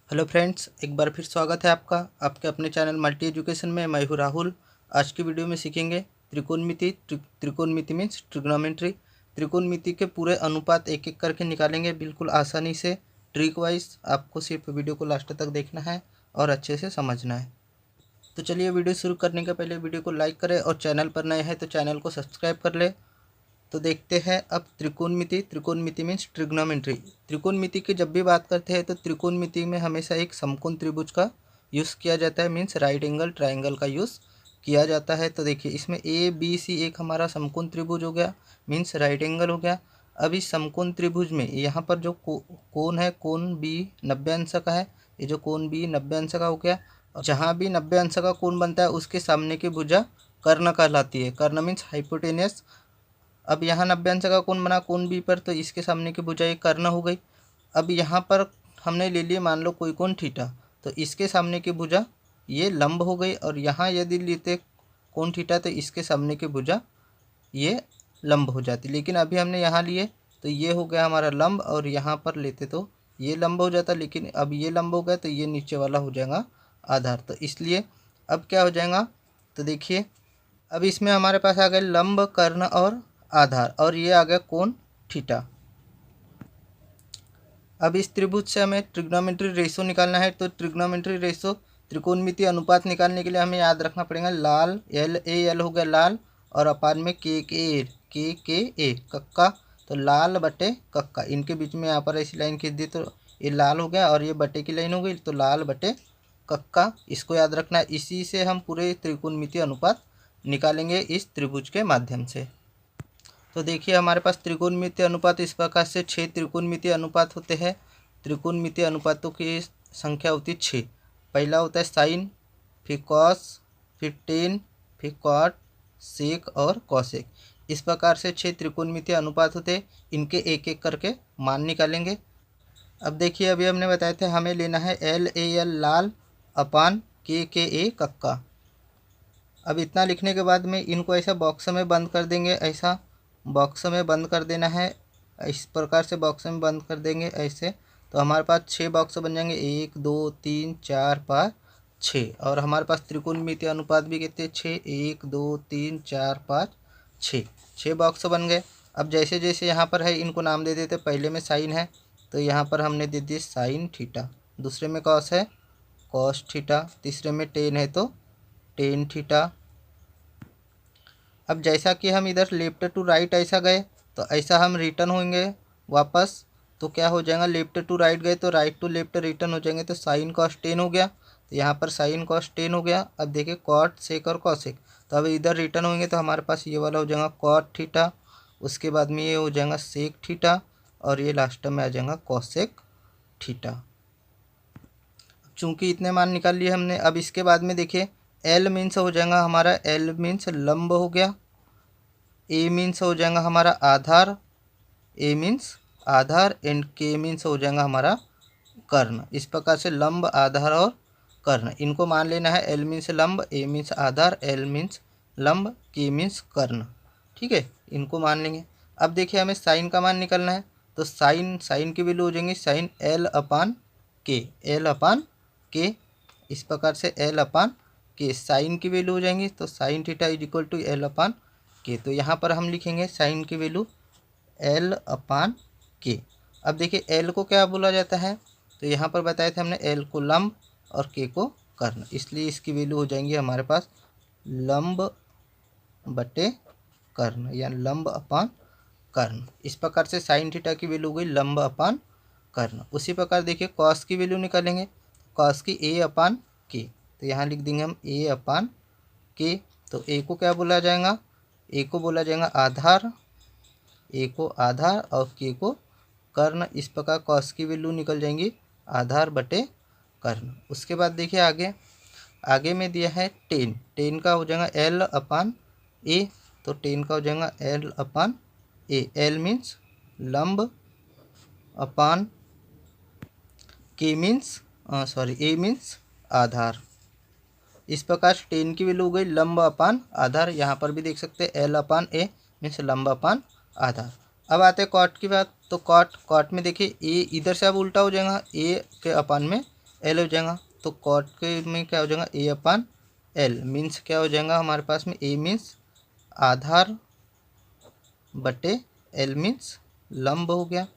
Hello friends, एक बार फिर स्वागत है आपका आपके अपने चैनल मल्टी एजुकेशन में। मैं हूँ राहुल। आज की वीडियो में सीखेंगे त्रिकोणमिति। त्रिकोणमिति मीन्स ट्रिग्नोमेट्री। त्रिकोणमिति के पूरे अनुपात एक एक करके निकालेंगे बिल्कुल आसानी से, ट्रिक वाइज। आपको सिर्फ वीडियो को लास्ट तक देखना है और अच्छे से समझना है। तो चलिए, वीडियो शुरू करने के पहले वीडियो को लाइक करें और चैनल पर नए हैं तो चैनल को सब्सक्राइब कर ले। तो देखते हैं अब त्रिकोणमिति। त्रिकोणमिति मीन्स ट्रिग्नोमेट्री। त्रिकोणमिति की जब भी बात करते हैं तो त्रिकोणमिति में हमेशा एक समकोण त्रिभुज का यूज़ किया जाता है, मीन्स राइट एंगल ट्रायंगल का यूज़ किया जाता है। तो देखिए, इसमें ए बी सी एक हमारा समकोण त्रिभुज हो गया, मीन्स राइट एंगल हो गया। अब इस समकोण त्रिभुज में यहाँ पर जो कोण है, कोण बी 90 अंश का है। ये जो कोण बी 90 अंश का हो गया। जहाँ भी 90 अंश का कोण बनता है उसके सामने की भुजा कर्ण कहलाती है। कर्ण मीन्स हाइपोटेनियस। अब यहाँ 90 अंश का कोण बना कोण बी पर, तो इसके सामने की भुजा एक कर्ण हो गई। अब यहाँ पर हमने ले लिए मान लो कोई कोण थीटा, तो इसके सामने की भुजा ये लंब हो गई। और यहाँ यदि लेते कोण थीटा तो इसके सामने की भुजा ये लंब हो जाती। लेकिन अभी हमने यहाँ लिए तो ये हो गया हमारा लंब, और यहाँ पर लेते तो ये लंब हो जाता। लेकिन अब ये लंब हो गया तो ये नीचे वाला हो जाएगा आधार। तो इसलिए अब क्या हो जाएगा, तो देखिए, अब इसमें हमारे पास आ गए लंब, कर्ण और आधार, और ये आ गया कोण थीटा। अब इस त्रिभुज से हमें ट्रिग्नोमेट्री रेशो निकालना है। तो ट्रिग्नोमेट्री रेशो, त्रिकोणमिति अनुपात निकालने के लिए हमें याद रखना पड़ेगा लाल, एल ए एल हो गया लाल, और अपान में के ए कक्का। तो लाल बटे कक्का, इनके बीच में यहाँ पर ऐसी लाइन खींच दी तो ये लाल हो गया और ये बटे की लाइन हो गई, तो लाल बटे कक्का। इसको याद रखना है। इसी से हम पूरे त्रिकोणमिति अनुपात निकालेंगे इस त्रिभुज के माध्यम से। तो देखिए, हमारे पास त्रिकोणमिति अनुपात इस प्रकार से 6 त्रिकोणमिति अनुपात होते हैं। त्रिकोणमिति अनुपातों की संख्या होती है 6। पहला होता है साइन, फिर कॉस, फिर टेन, फिर कॉट, सेक और कॉसेक। इस प्रकार से 6 त्रिकोणमिति अनुपात होते हैं। इनके एक एक करके मान निकालेंगे। अब देखिए, अभी हमने बताए थे हमें लेना है एल ए एल लाल अपान के ए कक्का। अब इतना लिखने के बाद में इनको ऐसा बॉक्स में बंद कर देंगे, ऐसा बॉक्स में बंद कर देना है। इस प्रकार से बॉक्स में बंद कर देंगे ऐसे, तो हमारे पास 6 बॉक्स बन जाएंगे, 1 2 3 4 5 6। और हमारे पास त्रिकोणमिति अनुपात भी कितने, 6, 1 2 3 4 5 6, 6 बॉक्स बन गए। अब जैसे जैसे यहाँ पर है इनको नाम दे देते। पहले में साइन है तो यहाँ पर हमने दे दिए साइन थीटा, दूसरे में कॉस है कॉस थीटा, तीसरे में टेन है तो टेन थीटा। अब जैसा कि हम इधर लेफ्ट टू राइट ऐसा गए तो ऐसा हम रिटर्न होंगे वापस। तो क्या हो जाएगा, लेफ्ट टू राइट गए तो राइट टू लेफ्ट रिटर्न हो जाएंगे। तो साइन कॉस टेन हो गया, तो यहाँ पर साइन कॉस टेन हो गया। अब देखिए कॉट सेक और कॉसेक, तो अब इधर रिटर्न होंगे तो हमारे पास ये वाला हो जाएगा कॉट थीटा, उसके बाद में ये हो जाएगा सेक थीटा, और ये लास्ट में आ जाएगा कॉसेक थीटा। चूंकि इतने मान निकाल लिए हमने, अब इसके बाद में देखिए एल मीन्स हो जाएगा हमारा, एल मीन्स लंब हो गया। ए मीन्स हो जाएगा हमारा आधार, ए मीन्स आधार, एंड के मीन्स हो जाएगा हमारा कर्ण। इस प्रकार से लंब, आधार और कर्ण, इनको मान लेना है। एल मीन्स लंब, ए मीन्स आधार, एल मीन्स लंब, के मीन्स कर्ण। ठीक है, इनको मान लेंगे। अब देखिए, हमें साइन का मान निकालना है। तो साइन, साइन की वैल्यू हो जाएंगी साइन एल अपान के, एल अपान के। इस प्रकार से एल अपान के साइन की वैल्यू हो जाएंगी। तो sine theta is equal to L upon K. तो यहाँ पर हम लिखेंगे साइन की वैल्यू एल अपान के। अब देखिए एल को क्या बोला जाता है, तो यहाँ पर बताए थे हमने एल को लंब और के को कर्ण, इसलिए इसकी वैल्यू हो जाएंगी हमारे पास लंब बटे कर्ण, या लंब अपान कर्ण। इस प्रकार से साइन थीटा की वैल्यू हो गई लंब अपान कर्ण। उसी प्रकार देखिए कॉस की वैल्यू निकालेंगे, कॉस की ए अपान के। तो यहाँ लिख देंगे हम ए अपान के। तो ए को क्या बोला जाएगा, ए को बोला जाएगा आधार, ए को आधार और के को कर्ण। इस प्रकार कॉस की वैल्यू निकल जाएंगी आधार बटे कर्ण। उसके बाद देखिए आगे, आगे में दिया है टेन, टेन का हो जाएगा एल अपान ए। तो टेन का हो जाएगा एल अपान ए, एल मीन्स लंब अपान के मीन्स ए मीन्स आधार। इस प्रकार टेन की वैल्यू हो गई लंब अपान आधार। यहाँ पर भी देख सकते हैं एल अपान ए मीन्स लंब अपान आधार। अब आते हैं कॉट की बात। तो कॉट, कॉट में देखिए ए इधर से अब उल्टा हो जाएगा, ए के अपान में एल हो जाएगा। तो कॉट के में क्या हो जाएगा ए अपान एल मीन्स क्या हो जाएगा हमारे पास में ए मीन्स आधार बटे एल मीन्स लंब हो गया।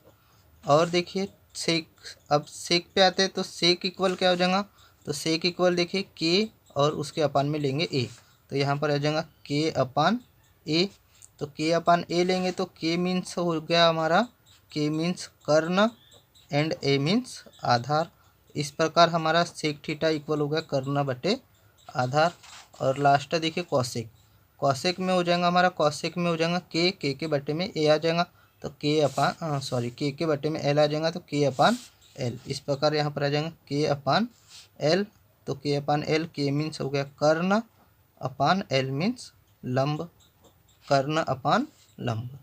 और देखिए सेक, अब सेक पे आते हैं तो सेक इक्वल क्या हो जाएगा, तो सेक इक्वल देखिए के और उसके अपान में लेंगे ए, तो यहाँ पर आ जाएगा के अपान ए। तो के अपान ए लेंगे तो के मीन्स हो गया हमारा के मीन्स कर्ण एंड ए मीन्स आधार। इस प्रकार हमारा सेक थीटा इक्वल हो गया कर्ण बटे आधार। और लास्ट देखिए कौशिक, कौशिक में हो जाएगा हमारा, कौशिक में हो जाएगा के बटे में ए आ जाएगा, तो के अपान सॉरी के बटे में एल आ जाएगा, तो के अपान एल। इस प्रकार यहाँ पर आ जाएगा के अपान एल। तो के अपान एल के मीन्स हो गया कर्ण अपान एल मीन्स लंब, कर्ण अपान लंब।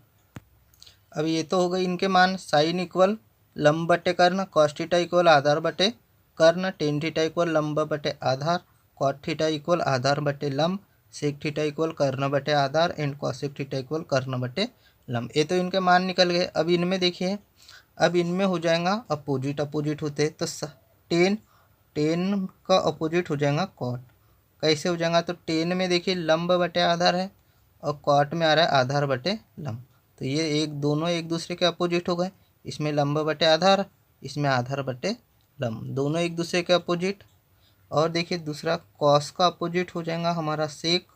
अब ये तो हो गई इनके मान, साइन इक्वल लंब बटे कर्ण, कॉस थीटा इक्वल आधार बटे कर्ण, टेन थीटा इक्वल लंब बटे आधार, कॉट थीटा इक्वल आधार बटे लंब, सेक थीटा इक्वल कर्ण बटे आधार एंड कॉसेक थीटा इक्वल कर्ण बटे लंब। ये तो इनके मान निकल गए। अब इनमें देखिए, अब इनमें हो जाएगा अपोजिट, अपोजिट होते तो टेन, टेन का अपोजिट हो जाएगा कॉट। कैसे हो जाएगा, तो टेन में देखिए लंब बटे आधार है और कॉट में आ रहा है आधार बटे लंब, तो ये एक दोनों एक दूसरे के अपोजिट हो गए। इसमें लंब बटे आधार, इसमें आधार बटे लंब, दोनों एक दूसरे के अपोजिट। और देखिए दूसरा कॉस का अपोजिट हो जाएगा हमारा सेक,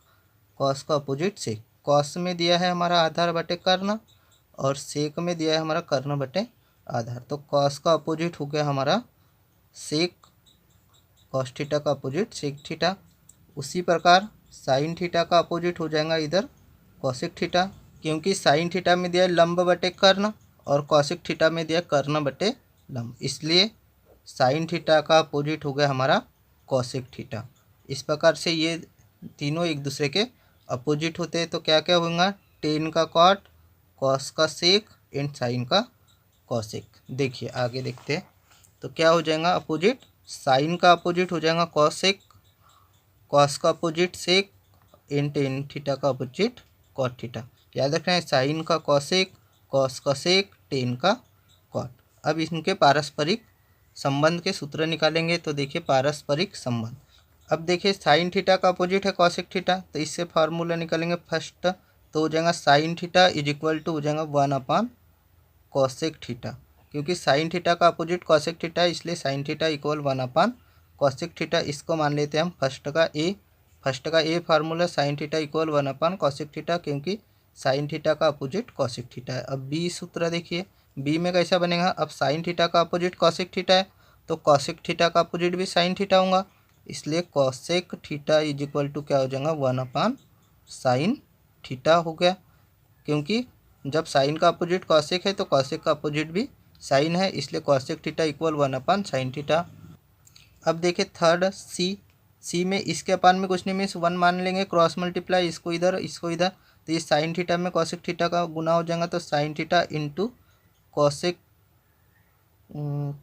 कॉस का अपोजिट सेक। कॉस में दिया है हमारा आधार बटे कर्ण और सेक में दिया है हमारा कर्ण बटे आधार, तो कॉस का अपोजिट हो गया हमारा सेक, कॉस थीटा का अपोजिट सेक थीटा। उसी प्रकार साइन थीटा का अपोजिट हो जाएगा इधर कॉसेक थीटा, क्योंकि साइन थीटा में दिया है लंब बटे कर्ण और कॉसेक थीटा में दिया कर्ण बटे लंब, इसलिए साइन थीटा का अपोजिट हो गया हमारा कॉसेक थीटा। इस प्रकार से ये तीनों एक दूसरे के अपोजिट होते हैं, तो क्या क्या होगा, टेन का कॉट, कॉस का सेक एंड साइन का कॉसेक। देखिए आगे देखते हैं, तो क्या हो जाएगा अपोजिट, साइन का अपोजिट हो जाएगा कॉसेक, कॉस का opposite sec and tan theta का अपोजिट कॉट थीटा। याद रखना है साइन का कॉसेक, कॉस का सेक, टेन का कॉट। अब इनके पारस्परिक संबंध के सूत्र निकालेंगे, तो देखिए पारस्परिक संबंध। अब देखिए साइन थीटा का अपोजिट है कॉसेक थीटा, तो इससे फार्मूला निकालेंगे फर्स्ट, तो हो जाएगा sine theta is equal to हो जाएगा 1 अपान कॉसेक थीटा, क्योंकि साइन थीटा का अपोजिट कॉसेक थीटा है, इसलिए sine theta equal 1 upon cosec theta. इसको मान लेते हैं हम फर्स्ट का ए, फर्स्ट का ए formula sign theta equal 1 upon cosec theta, क्योंकि साइन थीटा का अपोजिट कॉसेक थीटा है। अब बी सूत्र देखिए, बी में कैसा बनेगा, अब साइन थीटा का अपोजिट कॉसेक थीटा है, तो कॉसेक थीटा का अपोजिट भी साइन थीटा होगा, इसलिए cosec theta is equal to क्या हो जाएगा 1 अपान साइन थीटा हो गया, क्योंकि जब साइन का अपोजिट कॉसेक है तो कॉसेक का अपोजिट भी साइन है, इसलिए कॉसेक थीटा इक्वल 1 अपान साइन थीटा। अब देखिए थर्ड सी, सी में इसके अपान में कुछ नहीं मीन्स 1 मान लेंगे, क्रॉस मल्टीप्लाई, इसको इधर इसको इधर, तो ये साइन थीटा में कॉसेक थीटा का गुना हो जाएगा, तो sine theta into cosec,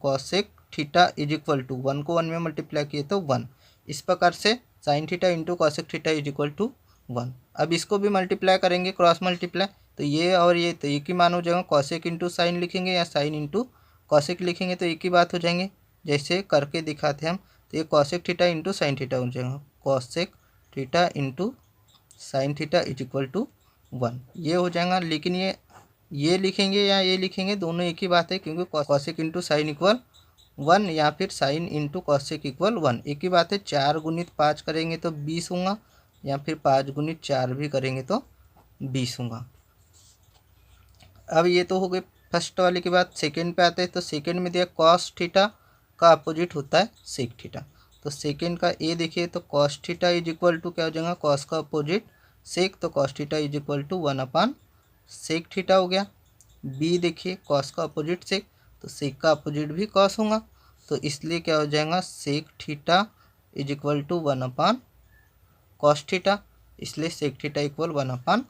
cosec theta is equal to 1 को 1 में मल्टीप्लाई किए तो 1। इस प्रकार से sine theta into cosec theta is equal to 1। अब इसको भी मल्टीप्लाई करेंगे क्रॉस मल्टीप्लाई, तो ये और ये तो एक ही मान हो जाएगा, कॉसेक इंटू साइन लिखेंगे या साइन इंटू कॉसेक लिखेंगे तो एक ही बात हो जाएंगे, जैसे करके दिखाते हैं हम। तो ये cosec theta into sine theta हो जाएगा, cosec theta into sine theta is equal to 1, ये हो जाएगा। लेकिन ये लिखेंगे या ये लिखेंगे दोनों एक ही बात है, क्योंकि कॉसेक इंटू साइन इक्वल 1 या फिर साइन इंटू कॉसेक इक्वल 1 एक ही बात है। 4 गुणित 5 करेंगे तो 20 होगा, या फिर 5 गुणित 4 भी करेंगे तो 20 होगा। अब ये तो हो गई फर्स्ट वाले की बात। सेकेंड पे आते हैं, तो सेकेंड में दिया कॉस थीटा का अपोजिट होता है सेक थीटा, तो सेकेंड का ए देखिए, तो cos theta is equal to क्या हो जाएगा, कॉस का अपोजिट सेक, तो cos theta is equal to 1 upon sec theta हो गया। बी देखिए कॉस का अपोजिट सेक, तो सेक का अपोजिट भी कॉस होगा, तो इसलिए क्या हो जाएगा sec theta is equal to 1 upon cos theta, इसलिए sec theta equal 1 upon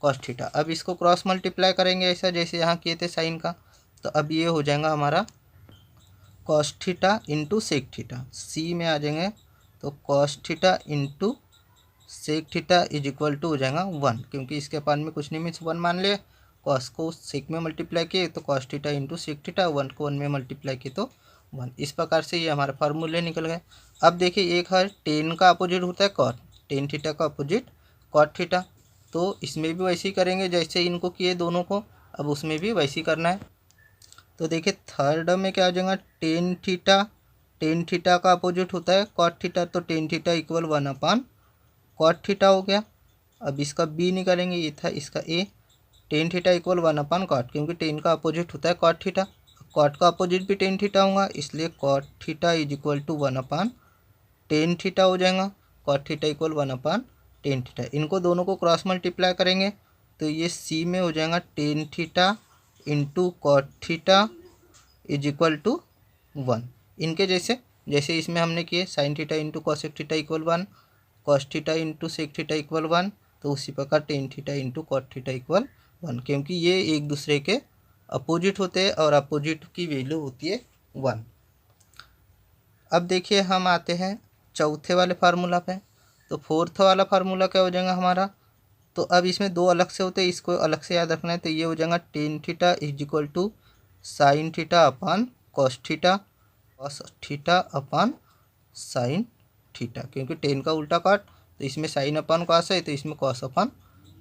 cos theta. अब इसको क्रॉस मल्टीप्लाई करेंगे ऐसा जैसे यहाँ किए थे साइन का, तो अब ये हो जाएगा हमारा cos theta into sec theta, C में आ जाएंगे, तो cos theta into sec theta is equal to हो जाएगा 1, क्योंकि इसके अपान में कुछ नहीं मीन्स 1 मान लिया, कॉस को सेक में मल्टीप्लाई किए तो cos theta into sec theta, 1 को 1 में मल्टीप्लाई किए तो 1। इस प्रकार से ये हमारे फार्मूले निकल गए। अब देखिए एक है टेन का अपोजिट होता है कॉट, टेन थीटा का अपोजिट कॉट थीटा, तो इसमें भी वैसे ही करेंगे जैसे इनको किए दोनों को, अब उसमें भी वैसे ही करना है। तो देखिए थर्ड में क्या हो जाएगा, टेन थीटा का अपोजिट होता है कॉट थीटा, तो tan theta equal 1 cot theta हो गया। अब इसका बी निकालेंगे, ये था इसका A, tan theta equal 1 cot, क्योंकि टेन का अपोजिट होता है कॉट थीटा, कॉट का अपोजिट भी टेन थीटा होगा, इसलिए cot theta is equal to 1/टेन थीटा हो जाएगा। कॉट थीटा इक्वल 1/टेन थीटा, इनको दोनों को क्रॉस मल्टीप्लाई करेंगे तो ये सी में हो जाएगा tan theta into cot theta is equal to 1। इनके जैसे जैसे इसमें हमने किए sine theta into cosec theta equal 1, cos theta into sec theta equal 1, तो उसी प्रकार tan theta into cot theta equal 1, क्योंकि ये एक दूसरे के अपोजिट होते हैं और अपोजिट की वैल्यू होती है 1। अब देखिए हम आते हैं चौथे वाले फार्मूला पे। तो फोर्थ वाला फार्मूला क्या हो जाएगा हमारा, तो अब इसमें दो अलग से होते हैं, इसको अलग से याद रखना है। तो ये हो जाएगा tan theta is equal to sine theta upon cos theta upon sine theta, क्योंकि टेन का उल्टा काट, तो इसमें साइन अपान कॉस है तो इसमें कॉस अपान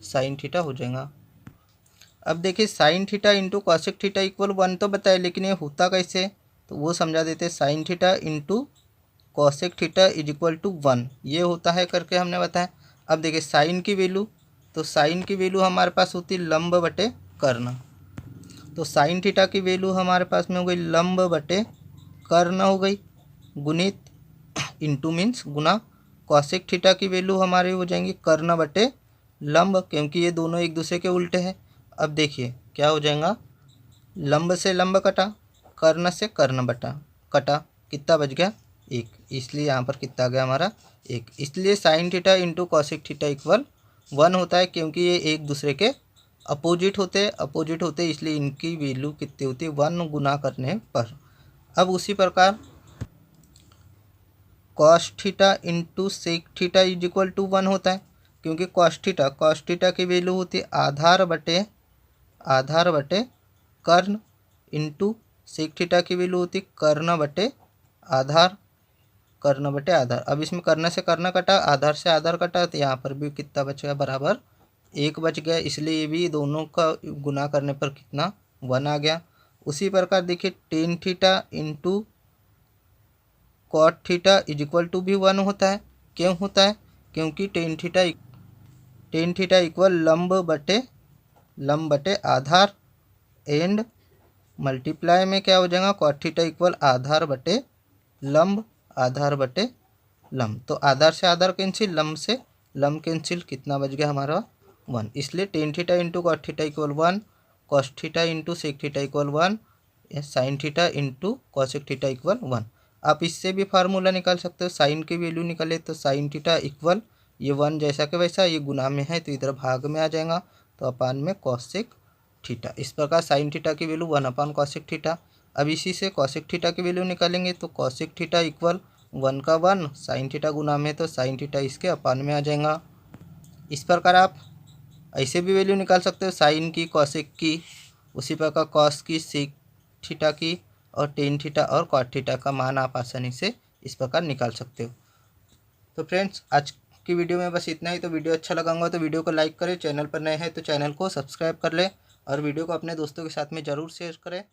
साइन थीटा हो जाएगा। अब देखिए sine theta into cosec theta equal 1 तो बताए, लेकिन ये होता कैसे तो वो समझा देते हैं। Sine theta into cosec theta is equal to 1 ये होता है करके हमने बताया। अब देखिए साइन की वैल्यू, तो साइन की वैल्यू हमारे पास होती है लंब बटे कर्ण, तो साइन थीटा की वैल्यू हमारे पास में हो गई लंब बटे कर्ण हो गई, गुणित इंटू मीन्स गुना, कॉसेक थीटा की वैल्यू हमारी हो जाएंगी कर्ण बटे लंब, क्योंकि ये दोनों एक दूसरे के उल्टे हैं। अब देखिए क्या हो जाएगा, लंब से लंब कटा, कर्ण से कर्ण बटा कटा, कितना बच गया 1, इसलिए यहाँ पर कितना गया हमारा 1। इसलिए sine theta into cosec theta equal 1 होता है, क्योंकि ये एक दूसरे के अपोजिट होते इसलिए इनकी वैल्यू कितनी होती है 1 गुना करने पर। अब उसी प्रकार cos theta into sec theta is equal to 1 होता है, क्योंकि कॉस थीटा की वैल्यू होती है आधार बटे कर्ण, इंटू सेक थीटा की वैल्यू होती है कर्ण बटे आधार। अब इसमें कर्ण से कर्ण कटा, आधार से आधार कटा, तो यहाँ पर भी कितना बचेगा बराबर 1 बच गया, इसलिए ये भी दोनों का गुना करने पर कितना 1 आ गया। उसी प्रकार देखिए tan theta into cot theta is equal to भी 1 होता है। क्यों होता है, क्योंकि टेन थीटा इक्वल लंब बटे आधार, एंड मल्टीप्लाई में क्या हो जाएगा कॉट थीटा इक्वल आधार बटे लंब, तो आधार से आधार कैंसिल, लंब से लंब कैंसिल, कितना बच गया हमारा 1। इसलिए tan theta into cot theta equal 1, cos theta into sec theta equal 1, sine theta into cosec theta equal 1। आप इससे भी फार्मूला निकाल सकते हो, साइन की वैल्यू निकाले तो साइन थीटा इक्वल ये 1 जैसा कि वैसा, ये गुना में है तो इधर भाग में आ जाएगा, तो अपान में कॉसेक थीटा। इस प्रकार साइन थीटा की वैल्यू 1/कॉसेक थीटा। अब इसी से कॉसेक थीटा की वैल्यू निकालेंगे तो कॉसेक थीटा इक्वल 1 का 1, साइन थीटा गुना में तो साइन थीटा इसके अपान में आ जाएगा। इस प्रकार आप ऐसे भी वैल्यू निकाल सकते हो, साइन की, कॉसेक की, उसी प्रकार कॉस की, सेक थीटा की, और टेन थीटा और कॉट थीटा का मान आप आसानी से इस प्रकार निकाल सकते हो। तो फ्रेंड्स आज की वीडियो में बस इतना ही। तो वीडियो अच्छा लगा होगा तो वीडियो को लाइक करें, चैनल पर नए हैं तो चैनल को सब्सक्राइब कर लें, और वीडियो को अपने दोस्तों के साथ में ज़रूर शेयर करें।